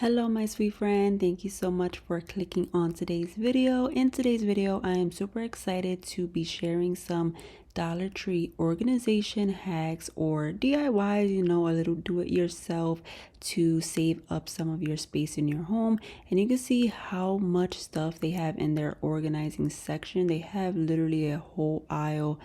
Hello my sweet friend, thank you so much for clicking on today's video. In today's video I am super excited to be sharing some Dollar Tree organization hacks or DIYs, a little do-it-yourself to save up some of your space in your home. And you can see how much stuff they have in their organizing section. They have literally a whole aisle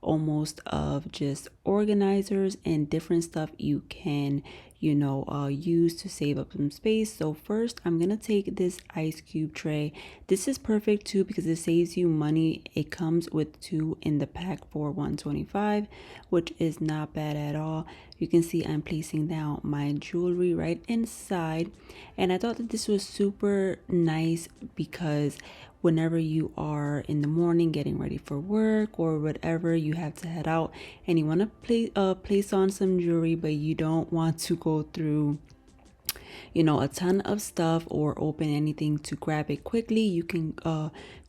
almost of just organizers and different stuff you can use to save up some space. So first I'm gonna take this ice cube tray. This is perfect too because it saves you money. It comes with two in the pack for $125, which is not bad at all. You can see I'm placing down my jewelry right inside, and I thought that this was super nice because whenever you are in the morning getting ready for work or whatever, you have to head out and you want to place on some jewelry, but you don't want to go through a ton of stuff or open anything to grab it quickly. You can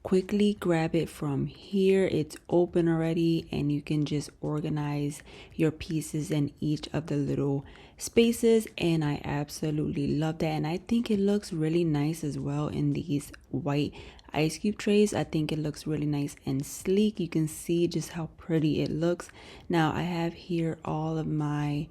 quickly grab it from here. It's open already, and you can just organize your pieces in each of the little spaces, and I absolutely love that. And I think it looks really nice as well in these white ice cube trays. I think it looks really nice and sleek. You can see just how pretty it looks. Now I have here all of my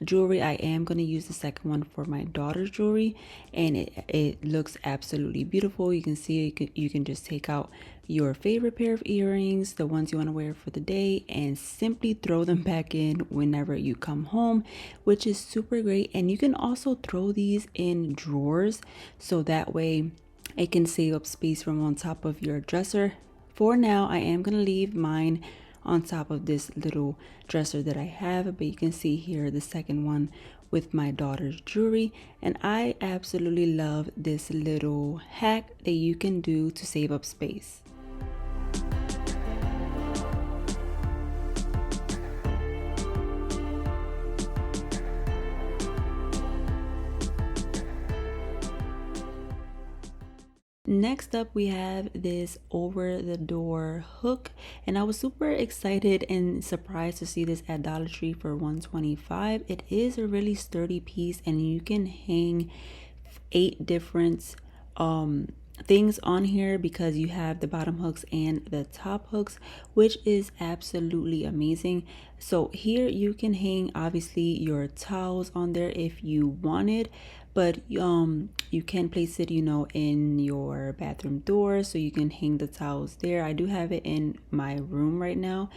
jewelry. I am going to use the second one for my daughter's jewelry, and it looks absolutely beautiful. You can see you can just take out your favorite pair of earrings, the ones you want to wear for the day, and simply throw them back in whenever you come home, which is super great. And you can also throw these in drawers, so that way it can save up space from on top of your dresser. For now, I am going to leave mine on top of this little dresser that I have, but you can see here the second one with my daughter's jewelry. And I absolutely love this little hack that you can do to save up space. Next up, we have this over the door hook, and I was super excited and surprised to see this at Dollar Tree for $125. It is a really sturdy piece, and you can hang 8 different things on here because you have the bottom hooks and the top hooks, which is absolutely amazing. So here you can hang obviously your towels on there if you wanted, but you can place it in your bathroom door, so you can hang the towels there. I do have it in my room right now,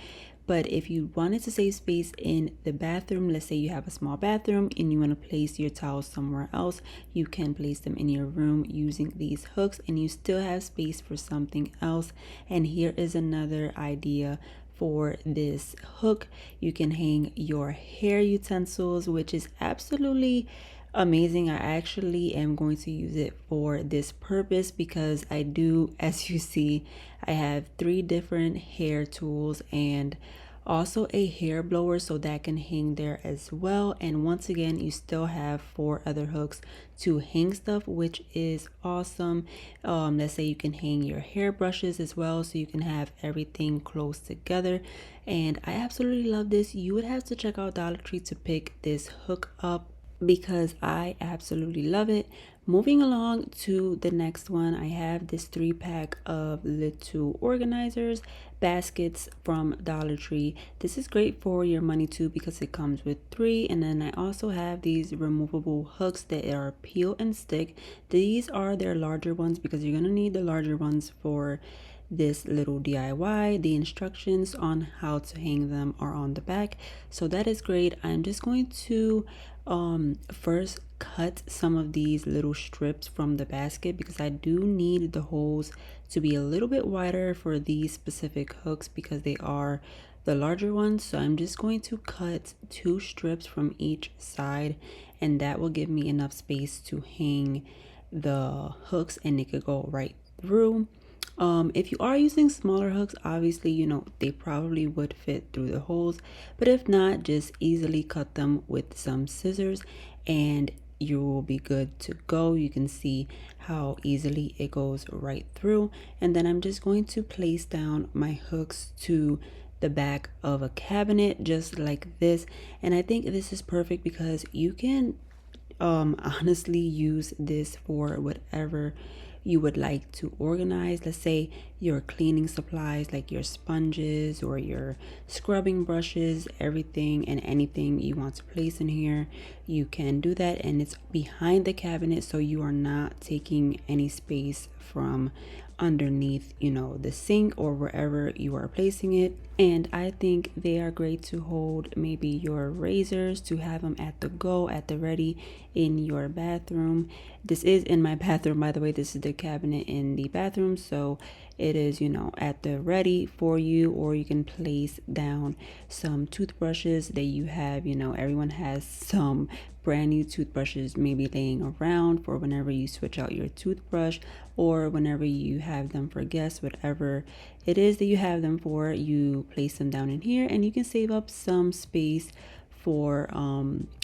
but if you wanted to save space in the bathroom, let's say you have a small bathroom and you want to place your towels somewhere else, you can place them in your room using these hooks, and you still have space for something else. And here is another idea for this hook. You can hang your hair utensils, which is absolutely amazing. I actually am going to use it for this purpose because I do, as you see, I have 3 different hair tools and also a hair blower, so that can hang there as well. And once again, you still have 4 other hooks to hang stuff, which is awesome. Let's say you can hang your hair brushes as well, so you can have everything close together. And I absolutely love this. You would have to check out Dollar Tree to pick this hook up because I absolutely love it. Moving along to the next one, I have this 3-pack of little organizers baskets from Dollar Tree. This is great for your money too because it comes with 3. And then I also have these removable hooks that are peel and stick. These are their larger ones because you're gonna need the larger ones for this little DIY. The instructions on how to hang them are on the back, so that is great. I'm just going to first cut some of these little strips from the basket because I do need the holes to be a little bit wider for these specific hooks because they are the larger ones. So I'm just going to cut 2 strips from each side, and that will give me enough space to hang the hooks and it could go right through. If you are using smaller hooks, obviously they probably would fit through the holes, but if not, just easily cut them with some scissors and you will be good to go. You can see how easily it goes right through. And then I'm just going to place down my hooks to the back of a cabinet just like this. And I think this is perfect because you can honestly use this for whatever you would like to organize. Let's say your cleaning supplies like your sponges or your scrubbing brushes, everything and anything you want to place in here, you can do that. And it's behind the cabinet, so you are not taking any space from underneath, the sink or wherever you are placing it. And I think they are great to hold maybe your razors, to have them at the go, at the ready in your bathroom. This is in my bathroom, by the way. This is the cabinet in the bathroom, so it is, at the ready for you. Or you can place down some toothbrushes that you have. Everyone has some brand new toothbrushes maybe laying around for whenever you switch out your toothbrush, or whenever you have them for guests, whatever it is that you have them for, you place them down in here, and you can save up some space for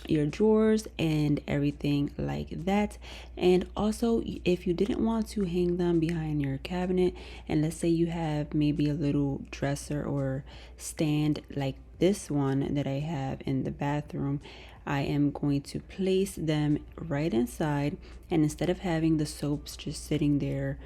your drawers and everything like that. And also, if you didn't want to hang them behind your cabinet, and let's say you have maybe a little dresser or stand like this one that I have in the bathroom, I am going to place them right inside. And instead of having the soaps just sitting there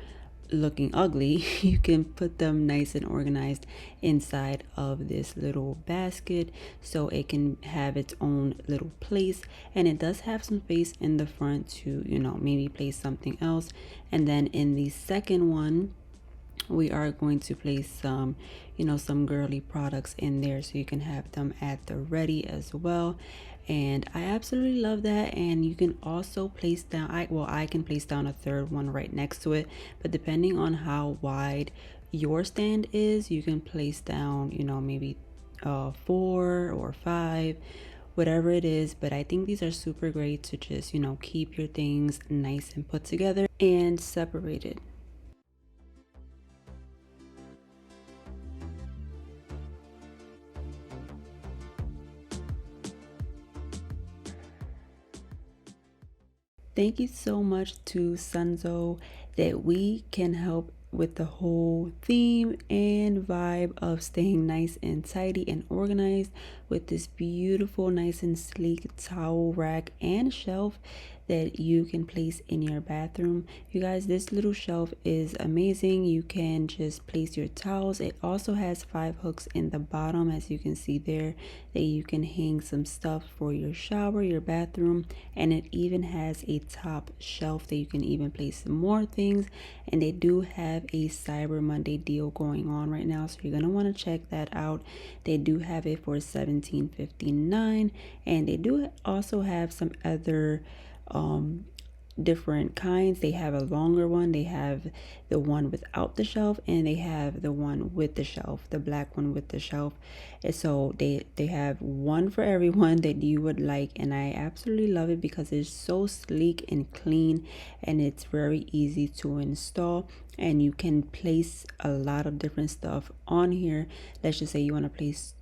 looking ugly, you can put them nice and organized inside of this little basket, so it can have its own little place. And it does have some space in the front to, maybe place something else. And then in the second one, we are going to place some girly products in there, so you can have them at the ready as well. And I absolutely love that. And you can also place down, I can place down a third one right next to it, but depending on how wide your stand is, you can place down, maybe 4 or 5, whatever it is. But I think these are super great to just, keep your things nice and put together and separated. Thank you so much to Sunzo that we can help with the whole theme and vibe of staying nice and tidy and organized with this beautiful, nice and sleek towel rack and shelf that you can place in your bathroom. You guys, this little shelf is amazing. You can just place your towels. It also has 5 hooks in the bottom, as you can see there, that you can hang some stuff for your shower, your bathroom. And it even has a top shelf that you can even place more things. And they do have a Cyber Monday deal going on right now, so you're gonna want to check that out. They do have it for $17.59, and they do also have some other different kinds. They have a longer one, they have the one without the shelf, and they have the one with the shelf, the black one with the shelf. And so they have one for everyone that you would like. And I absolutely love it because it's so sleek and clean, and it's very easy to install. And you can place a lot of different stuff on here. Let's just say you want to place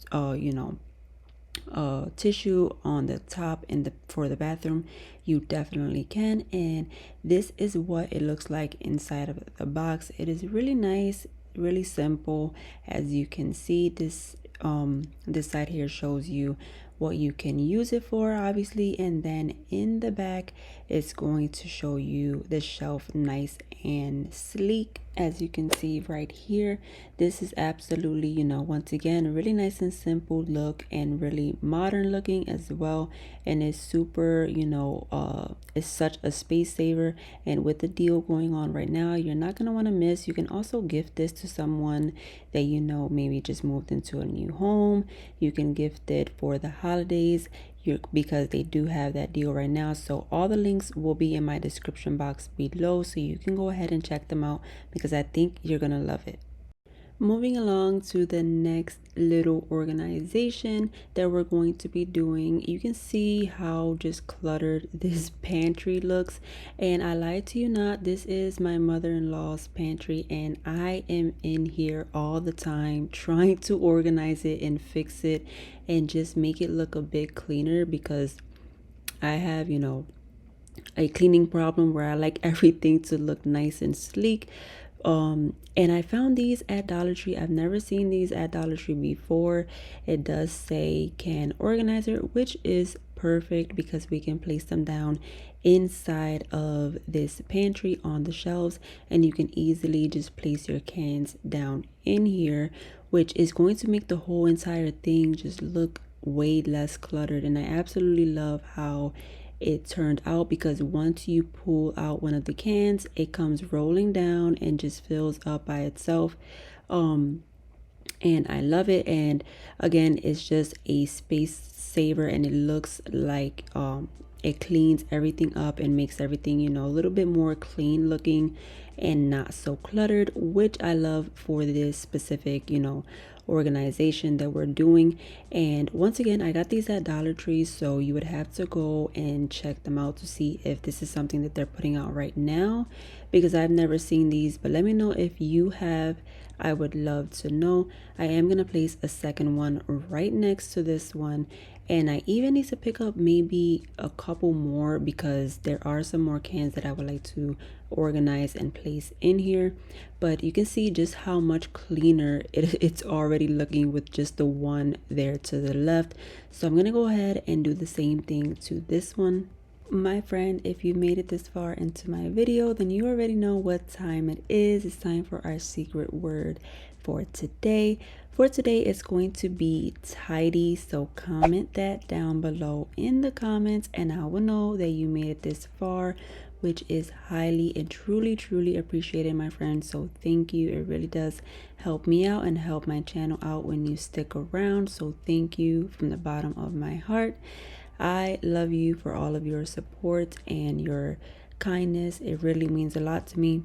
tissue on the top for the bathroom, you definitely can. And this is what it looks like inside of the box. It is really nice, really simple. As you can see, this side here shows you what you can use it for, obviously. And then in the back, it's going to show you the shelf nice and sleek. As you can see right here, this is absolutely, once again, a really nice and simple look, and really modern looking as well. And it's super, it's such a space saver. And with the deal going on right now, you're not going to want to miss. You can also gift this to someone that maybe just moved into a new home. You can gift it for the holidays, because they do have that deal right now. So all the links will be in my description box below, so you can go ahead and check them out, because I think you're gonna love it. Moving along to the next little organization that we're going to be doing, you can see how just cluttered this pantry looks. And I lied to you not, this is my mother-in-law's pantry, and I am in here all the time trying to organize it and fix it and just make it look a bit cleaner, because I have, a cleaning problem where I like everything to look nice and sleek. And I found these at Dollar Tree. I've never seen these at Dollar Tree before. It does say can organizer, which is perfect because we can place them down inside of this pantry on the shelves, and you can easily just place your cans down in here, which is going to make the whole entire thing just look way less cluttered. And I absolutely love how it turned out, because once you pull out one of the cans, it comes rolling down and just fills up by itself. And I love it. And again, it's just a space saver, and it looks like it cleans everything up and makes everything, a little bit more clean looking and not so cluttered, which I love for this specific, organization that we're doing. And once again, I got these at Dollar Tree, so you would have to go and check them out to see if this is something that they're putting out right now, because I've never seen these. But let me know if you have. I would love to know. I am going to place a second one right next to this one, and I even need to pick up maybe a couple more, because there are some more cans that I would like to organize and place in here. But you can see just how much cleaner it's already looking with just the one there to the left. So I'm going to go ahead and do the same thing to this one. My friend, if you made it this far into my video, then you already know what time it is. It's time for our secret word for today. For today, it's going to be tidy. So comment that down below in the comments, and I will know that you made it this far, which is highly and truly appreciated, my friend. So thank you. It really does help me out and help my channel out when you stick around. So thank you from the bottom of my heart. I love you for all of your support and your kindness. It really means a lot to me.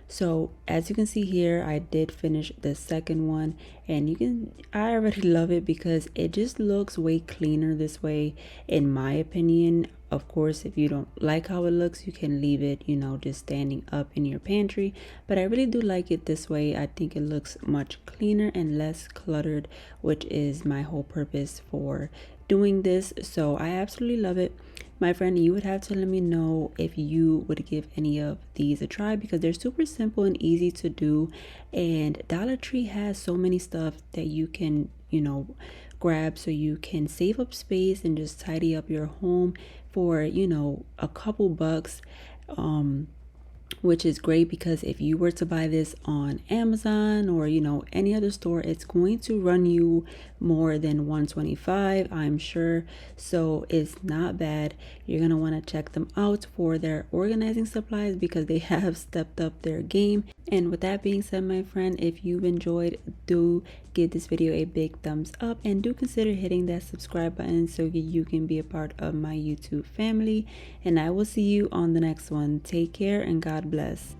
So as you can see here, I did finish the second one, and I already love it because it just looks way cleaner this way, in my opinion. Of course, if you don't like how it looks, you can leave it, just standing up in your pantry. But I really do like it this way. I think it looks much cleaner and less cluttered, which is my whole purpose for doing this. So I absolutely love it. My friend, you would have to let me know if you would give any of these a try, because they're super simple and easy to do. And Dollar Tree has so many stuff that you can, grab, so you can save up space and just tidy up your home for, a couple bucks. Which is great, because if you were to buy this on Amazon or any other store, it's going to run you more than $125, I'm sure. So it's not bad. You're gonna want to check them out for their organizing supplies, because they have stepped up their game. And with that being said, my friend, if you've enjoyed, do give this video a big thumbs up, and do consider hitting that subscribe button so you can be a part of my YouTube family. And I will see you on the next one. Take care and God bless.